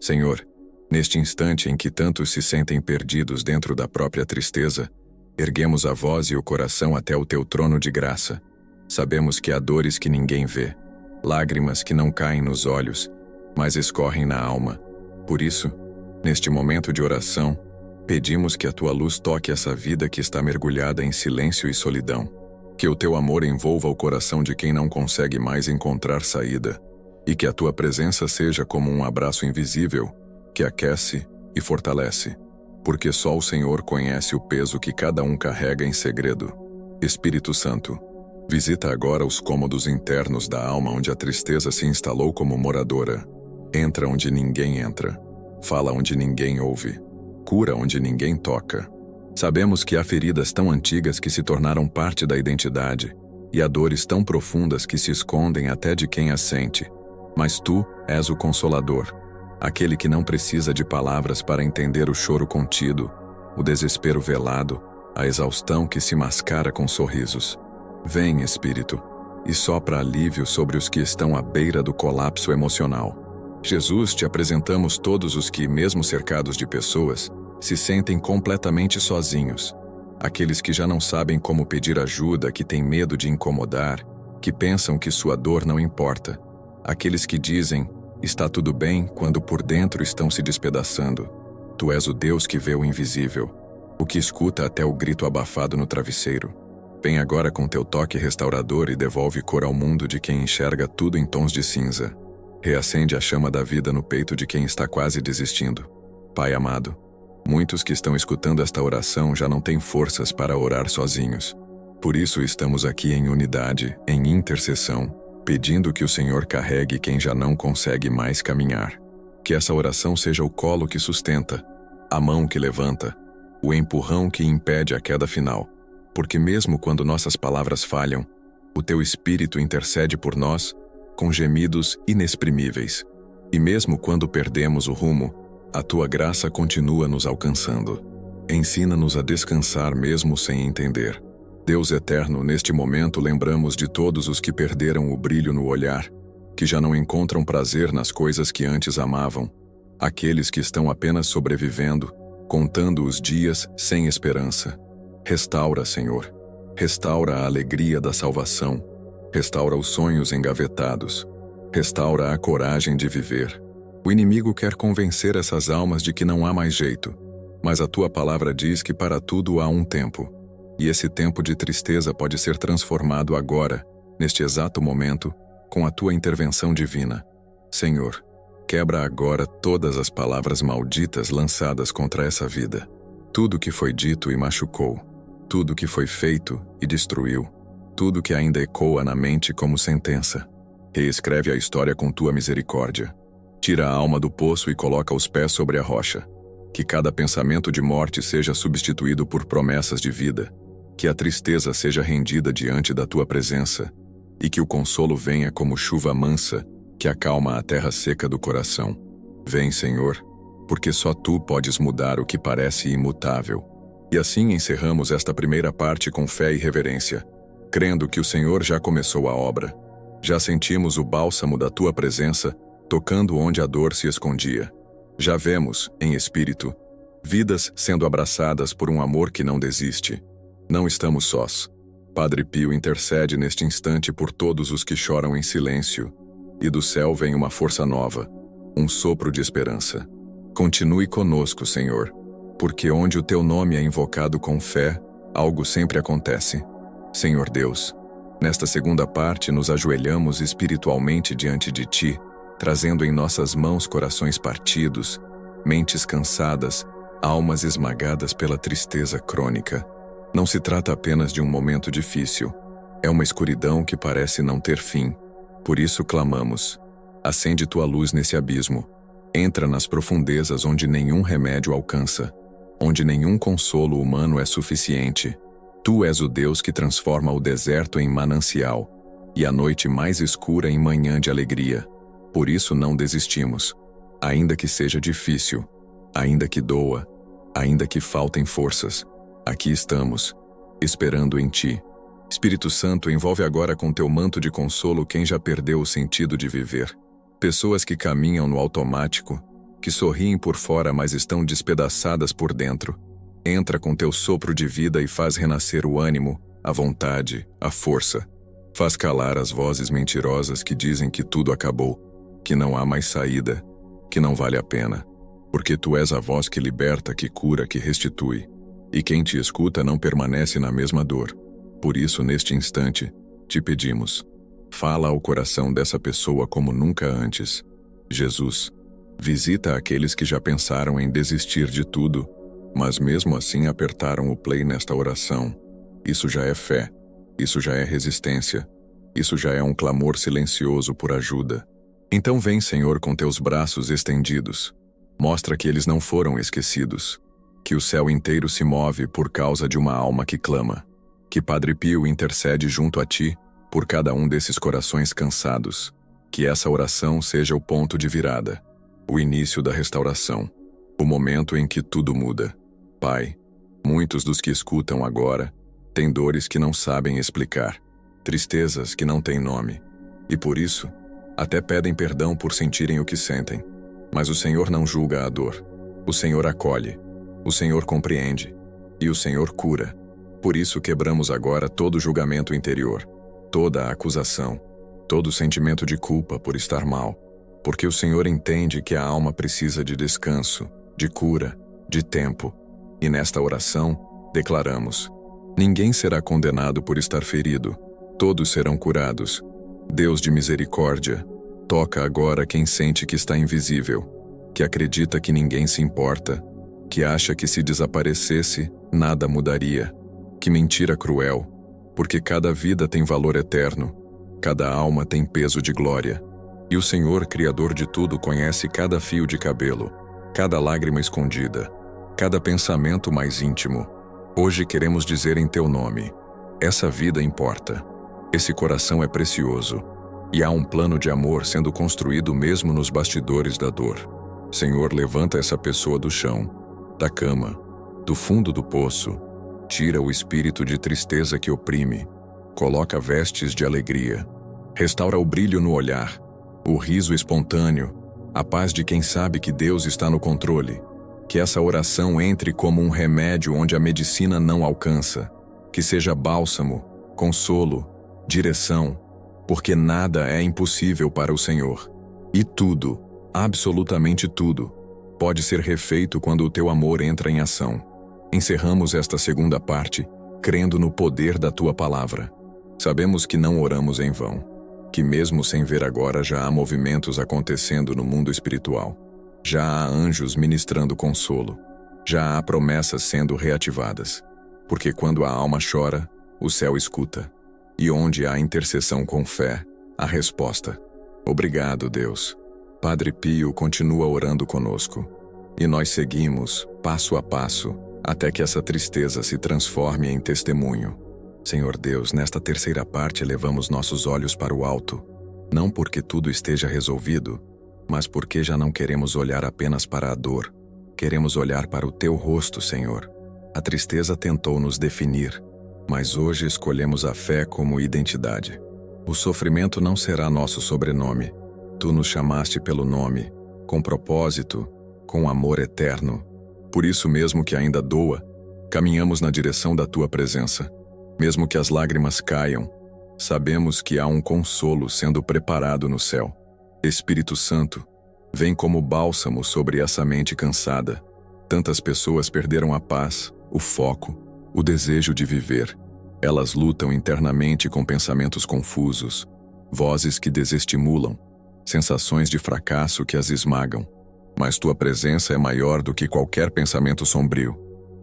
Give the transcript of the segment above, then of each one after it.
Senhor, neste instante em que tantos se sentem perdidos dentro da própria tristeza, erguemos a voz e o coração até o teu trono de graça. Sabemos que há dores que ninguém vê, lágrimas que não caem nos olhos, mas escorrem na alma. Por isso, neste momento de oração, pedimos que a tua luz toque essa vida que está mergulhada em silêncio e solidão. Que o teu amor envolva o coração de quem não consegue mais encontrar saída, e que a tua presença seja como um abraço invisível, que aquece e fortalece, porque só o Senhor conhece o peso que cada um carrega em segredo. Espírito Santo, visita agora os cômodos internos da alma onde a tristeza se instalou como moradora. Entra onde ninguém entra, fala onde ninguém ouve, cura onde ninguém toca. Sabemos que há feridas tão antigas que se tornaram parte da identidade, e há dores tão profundas que se escondem até de quem as sente. Mas tu és o Consolador, aquele que não precisa de palavras para entender o choro contido, o desespero velado, a exaustão que se mascara com sorrisos. Vem, Espírito, e sopra alívio sobre os que estão à beira do colapso emocional. Jesus, te apresentamos todos os que, mesmo cercados de pessoas, se sentem completamente sozinhos. Aqueles que já não sabem como pedir ajuda, que têm medo de incomodar, que pensam que sua dor não importa. Aqueles que dizem, está tudo bem, quando por dentro estão se despedaçando. Tu és o Deus que vê o invisível, o que escuta até o grito abafado no travesseiro. Vem agora com teu toque restaurador e devolve cor ao mundo de quem enxerga tudo em tons de cinza. Reacende a chama da vida no peito de quem está quase desistindo. Pai amado, muitos que estão escutando esta oração já não têm forças para orar sozinhos. Por isso estamos aqui em unidade, em intercessão, pedindo que o Senhor carregue quem já não consegue mais caminhar. Que essa oração seja o colo que sustenta, a mão que levanta, o empurrão que impede a queda final. Porque mesmo quando nossas palavras falham, o teu Espírito intercede por nós com gemidos inexprimíveis. E mesmo quando perdemos o rumo, a tua graça continua nos alcançando. Ensina-nos a descansar mesmo sem entender. Deus eterno, neste momento lembramos de todos os que perderam o brilho no olhar, que já não encontram prazer nas coisas que antes amavam, aqueles que estão apenas sobrevivendo, contando os dias sem esperança. Restaura, Senhor. Restaura a alegria da salvação. Restaura os sonhos engavetados. Restaura a coragem de viver. O inimigo quer convencer essas almas de que não há mais jeito, mas a tua palavra diz que para tudo há um tempo, e esse tempo de tristeza pode ser transformado agora, neste exato momento, com a tua intervenção divina. Senhor, quebra agora todas as palavras malditas lançadas contra essa vida. Tudo que foi dito e machucou, tudo que foi feito e destruiu, tudo que ainda ecoa na mente como sentença. Reescreve a história com tua misericórdia. Tira a alma do poço e coloca os pés sobre a rocha. Que cada pensamento de morte seja substituído por promessas de vida. Que a tristeza seja rendida diante da tua presença. E que o consolo venha como chuva mansa, que acalma a terra seca do coração. Vem, Senhor, porque só tu podes mudar o que parece imutável. E assim encerramos esta primeira parte com fé e reverência, crendo que o Senhor já começou a obra. Já sentimos o bálsamo da tua presença, tocando onde a dor se escondia. Já vemos, em espírito, vidas sendo abraçadas por um amor que não desiste. Não estamos sós. Padre Pio intercede neste instante por todos os que choram em silêncio, e do céu vem uma força nova, um sopro de esperança. Continue conosco, Senhor, porque onde o teu nome é invocado com fé, algo sempre acontece. Senhor Deus, nesta segunda parte nos ajoelhamos espiritualmente diante de ti, trazendo em nossas mãos corações partidos, mentes cansadas, almas esmagadas pela tristeza crônica. Não se trata apenas de um momento difícil, é uma escuridão que parece não ter fim. Por isso clamamos, acende tua luz nesse abismo, entra nas profundezas onde nenhum remédio alcança, onde nenhum consolo humano é suficiente. Tu és o Deus que transforma o deserto em manancial, e a noite mais escura em manhã de alegria. Por isso não desistimos, ainda que seja difícil, ainda que doa, ainda que faltem forças. Aqui estamos, esperando em ti. Espírito Santo, envolve agora com teu manto de consolo quem já perdeu o sentido de viver. Pessoas que caminham no automático, que sorriem por fora, mas estão despedaçadas por dentro. Entra com teu sopro de vida e faz renascer o ânimo, a vontade, a força. Faz calar as vozes mentirosas que dizem que tudo acabou, que não há mais saída, que não vale a pena. Porque tu és a voz que liberta, que cura, que restitui. E quem te escuta não permanece na mesma dor. Por isso, neste instante, te pedimos, fala ao coração dessa pessoa como nunca antes. Jesus, visita aqueles que já pensaram em desistir de tudo, mas mesmo assim apertaram o play nesta oração. Isso já é fé, isso já é resistência, isso já é um clamor silencioso por ajuda. Então vem, Senhor, com teus braços estendidos. Mostra que eles não foram esquecidos, que o céu inteiro se move por causa de uma alma que clama, que Padre Pio intercede junto a ti por cada um desses corações cansados, que essa oração seja o ponto de virada, o início da restauração, o momento em que tudo muda. Pai, muitos dos que escutam agora têm dores que não sabem explicar, tristezas que não têm nome, e por isso, até pedem perdão por sentirem o que sentem. Mas o Senhor não julga a dor. O Senhor acolhe. O Senhor compreende. E o Senhor cura. Por isso quebramos agora todo julgamento interior, toda a acusação, todo sentimento de culpa por estar mal. Porque o Senhor entende que a alma precisa de descanso, de cura, de tempo. E nesta oração, declaramos: ninguém será condenado por estar ferido. Todos serão curados. Deus de misericórdia, toca agora quem sente que está invisível, que acredita que ninguém se importa, que acha que se desaparecesse, nada mudaria. Que mentira cruel, porque cada vida tem valor eterno, cada alma tem peso de glória. E o Senhor, Criador de tudo, conhece cada fio de cabelo, cada lágrima escondida, cada pensamento mais íntimo. Hoje queremos dizer em teu nome: essa vida importa, esse coração é precioso. E há um plano de amor sendo construído mesmo nos bastidores da dor. Senhor, levanta essa pessoa do chão, da cama, do fundo do poço. Tira o espírito de tristeza que oprime. Coloca vestes de alegria. Restaura o brilho no olhar, o riso espontâneo, a paz de quem sabe que Deus está no controle. Que essa oração entre como um remédio onde a medicina não alcança. Que seja bálsamo, consolo, direção, porque nada é impossível para o Senhor. E tudo, absolutamente tudo, pode ser refeito quando o teu amor entra em ação. Encerramos esta segunda parte, crendo no poder da tua palavra. Sabemos que não oramos em vão, que mesmo sem ver agora já há movimentos acontecendo no mundo espiritual. Já há anjos ministrando consolo. Já há promessas sendo reativadas. Porque quando a alma chora, o céu escuta. E onde há intercessão com fé, há resposta. Obrigado, Deus. Padre Pio continua orando conosco. E nós seguimos, passo a passo, até que essa tristeza se transforme em testemunho. Senhor Deus, nesta terceira parte elevamos nossos olhos para o alto, não porque tudo esteja resolvido, mas porque já não queremos olhar apenas para a dor. Queremos olhar para o teu rosto, Senhor. A tristeza tentou nos definir, mas hoje escolhemos a fé como identidade. O sofrimento não será nosso sobrenome. Tu nos chamaste pelo nome, com propósito, com amor eterno. Por isso mesmo que ainda doa, caminhamos na direção da tua presença. Mesmo que as lágrimas caiam, sabemos que há um consolo sendo preparado no céu. Espírito Santo, vem como bálsamo sobre essa mente cansada. Tantas pessoas perderam a paz, o foco, o desejo de viver. Elas lutam internamente com pensamentos confusos, vozes que desestimulam, sensações de fracasso que as esmagam. Mas tua presença é maior do que qualquer pensamento sombrio.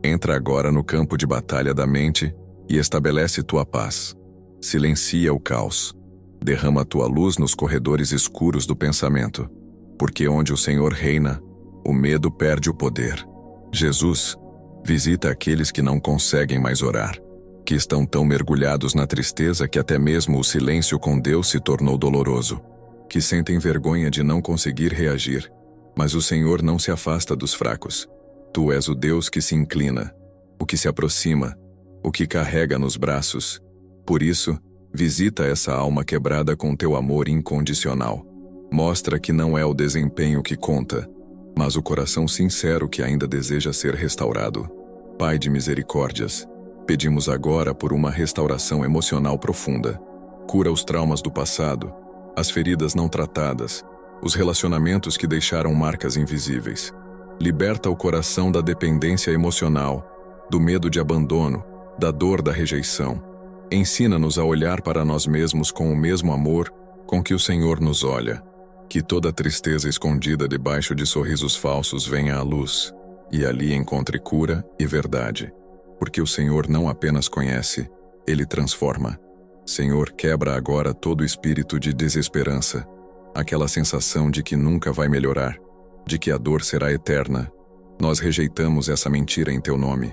Entra agora no campo de batalha da mente e estabelece tua paz. Silencia o caos. Derrama tua luz nos corredores escuros do pensamento. Porque onde o Senhor reina, o medo perde o poder. Jesus, visita aqueles que não conseguem mais orar, que estão tão mergulhados na tristeza que até mesmo o silêncio com Deus se tornou doloroso, que sentem vergonha de não conseguir reagir. Mas o Senhor não se afasta dos fracos. Tu és o Deus que se inclina, o que se aproxima, o que carrega nos braços. Por isso, visita essa alma quebrada com teu amor incondicional. Mostra que não é o desempenho que conta, mas o coração sincero que ainda deseja ser restaurado. Pai de misericórdias, pedimos agora por uma restauração emocional profunda. Cura os traumas do passado, as feridas não tratadas, os relacionamentos que deixaram marcas invisíveis. Liberta o coração da dependência emocional, do medo de abandono, da dor da rejeição. Ensina-nos a olhar para nós mesmos com o mesmo amor com que o Senhor nos olha. Que toda tristeza escondida debaixo de sorrisos falsos venha à luz, e ali encontre cura e verdade. Porque o Senhor não apenas conhece, Ele transforma. Senhor, quebra agora todo espírito de desesperança, aquela sensação de que nunca vai melhorar, de que a dor será eterna. Nós rejeitamos essa mentira em Teu nome,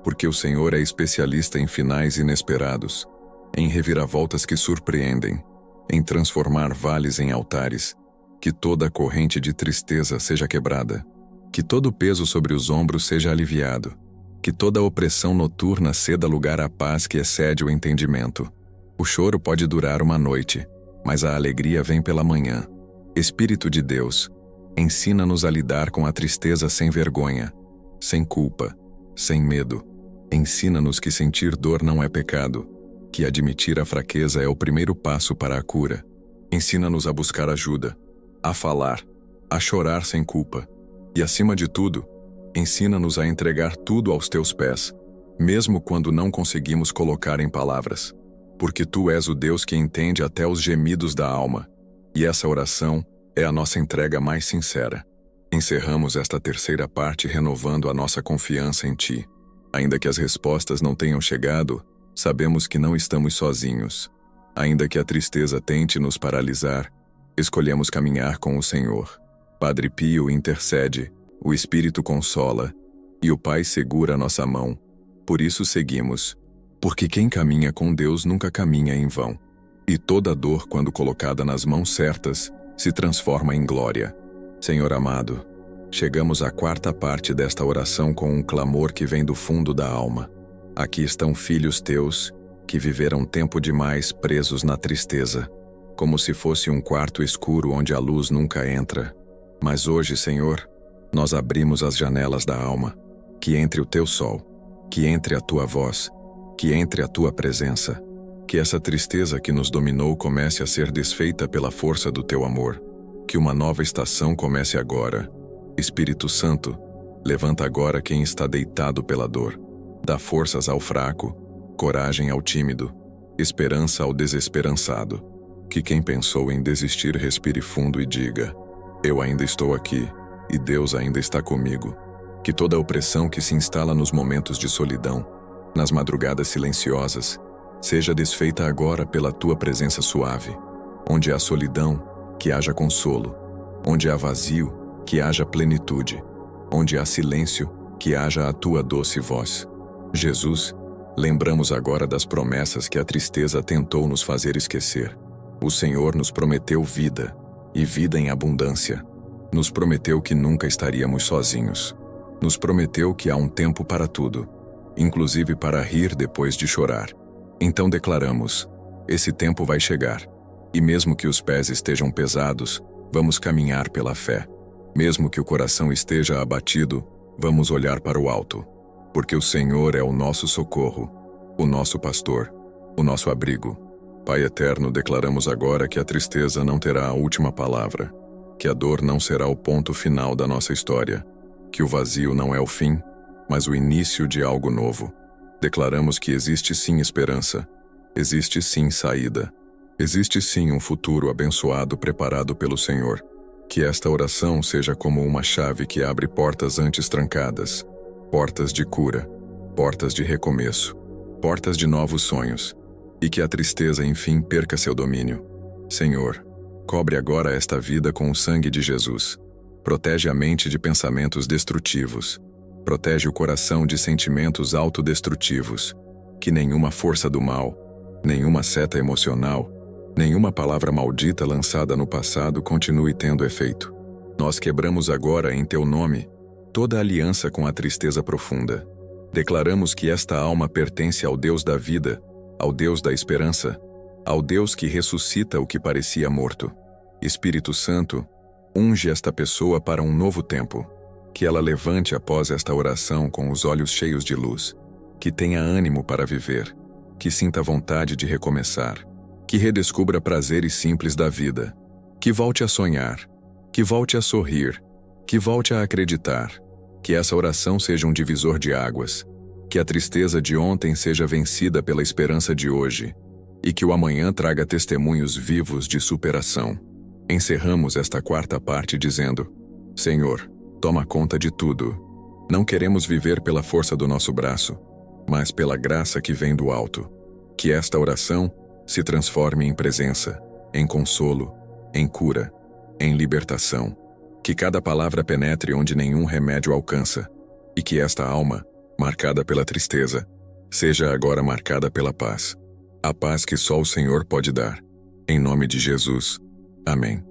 porque o Senhor é especialista em finais inesperados, em reviravoltas que surpreendem, em transformar vales em altares. Que toda a corrente de tristeza seja quebrada, que todo o peso sobre os ombros seja aliviado, que toda a opressão noturna ceda lugar à paz que excede o entendimento. O choro pode durar uma noite, mas a alegria vem pela manhã. Espírito de Deus, ensina-nos a lidar com a tristeza sem vergonha, sem culpa, sem medo. Ensina-nos que sentir dor não é pecado, que admitir a fraqueza é o primeiro passo para a cura. Ensina-nos a buscar ajuda, a falar, a chorar sem culpa. E acima de tudo, ensina-nos a entregar tudo aos Teus pés, mesmo quando não conseguimos colocar em palavras. Porque Tu és o Deus que entende até os gemidos da alma. E essa oração é a nossa entrega mais sincera. Encerramos esta terceira parte renovando a nossa confiança em Ti. Ainda que as respostas não tenham chegado, sabemos que não estamos sozinhos. Ainda que a tristeza tente nos paralisar, escolhemos caminhar com o Senhor. Padre Pio intercede, o Espírito consola, e o Pai segura nossa mão. Por isso seguimos, porque quem caminha com Deus nunca caminha em vão. E toda dor, quando colocada nas mãos certas, se transforma em glória. Senhor amado, chegamos à quarta parte desta oração com um clamor que vem do fundo da alma. Aqui estão filhos Teus, que viveram tempo demais presos na tristeza, como se fosse um quarto escuro onde a luz nunca entra. Mas hoje, Senhor, nós abrimos as janelas da alma, que entre o Teu sol, que entre a Tua voz, que entre a Tua presença, que essa tristeza que nos dominou comece a ser desfeita pela força do Teu amor, que uma nova estação comece agora. Espírito Santo, levanta agora quem está deitado pela dor, dá forças ao fraco, coragem ao tímido, esperança ao desesperançado. Que quem pensou em desistir respire fundo e diga: eu ainda estou aqui, e Deus ainda está comigo. Que toda a opressão que se instala nos momentos de solidão, nas madrugadas silenciosas, seja desfeita agora pela Tua presença suave. Onde há solidão, que haja consolo. Onde há vazio, que haja plenitude. Onde há silêncio, que haja a Tua doce voz. Jesus, lembramos agora das promessas que a tristeza tentou nos fazer esquecer. O Senhor nos prometeu vida, e vida em abundância. Nos prometeu que nunca estaríamos sozinhos. Nos prometeu que há um tempo para tudo, inclusive para rir depois de chorar. Então declaramos: esse tempo vai chegar. E mesmo que os pés estejam pesados, vamos caminhar pela fé. Mesmo que o coração esteja abatido, vamos olhar para o alto. Porque o Senhor é o nosso socorro, o nosso pastor, o nosso abrigo. Pai eterno, declaramos agora que a tristeza não terá a última palavra, que a dor não será o ponto final da nossa história, que o vazio não é o fim, mas o início de algo novo. Declaramos que existe sim esperança, existe sim saída, existe sim um futuro abençoado preparado pelo Senhor. Que esta oração seja como uma chave que abre portas antes trancadas, portas de cura, portas de recomeço, portas de novos sonhos, e que a tristeza enfim perca seu domínio. Senhor, cobre agora esta vida com o sangue de Jesus. Protege a mente de pensamentos destrutivos. Protege o coração de sentimentos autodestrutivos. Que nenhuma força do mal, nenhuma seta emocional, nenhuma palavra maldita lançada no passado continue tendo efeito. Nós quebramos agora em Teu nome toda aliança com a tristeza profunda. Declaramos que esta alma pertence ao Deus da vida, ao Deus da esperança, ao Deus que ressuscita o que parecia morto. Espírito Santo, Unge esta pessoa para um novo tempo. Que ela levante após esta oração com os olhos cheios de luz. Que tenha ânimo para viver. Que sinta vontade de recomeçar. Que redescubra prazeres simples da vida. Que volte a sonhar. Que volte a sorrir. Que volte a acreditar. Que essa oração seja um divisor de águas. Que a tristeza de ontem seja vencida pela esperança de hoje. E que o amanhã traga testemunhos vivos de superação. Encerramos esta quarta parte dizendo: Senhor, toma conta de tudo. Não queremos viver pela força do nosso braço, mas pela graça que vem do alto. Que esta oração se transforme em presença, em consolo, em cura, em libertação. Que cada palavra penetre onde nenhum remédio alcança. E que esta alma, marcada pela tristeza, seja agora marcada pela paz. A paz que só o Senhor pode dar. Em nome de Jesus. Amém.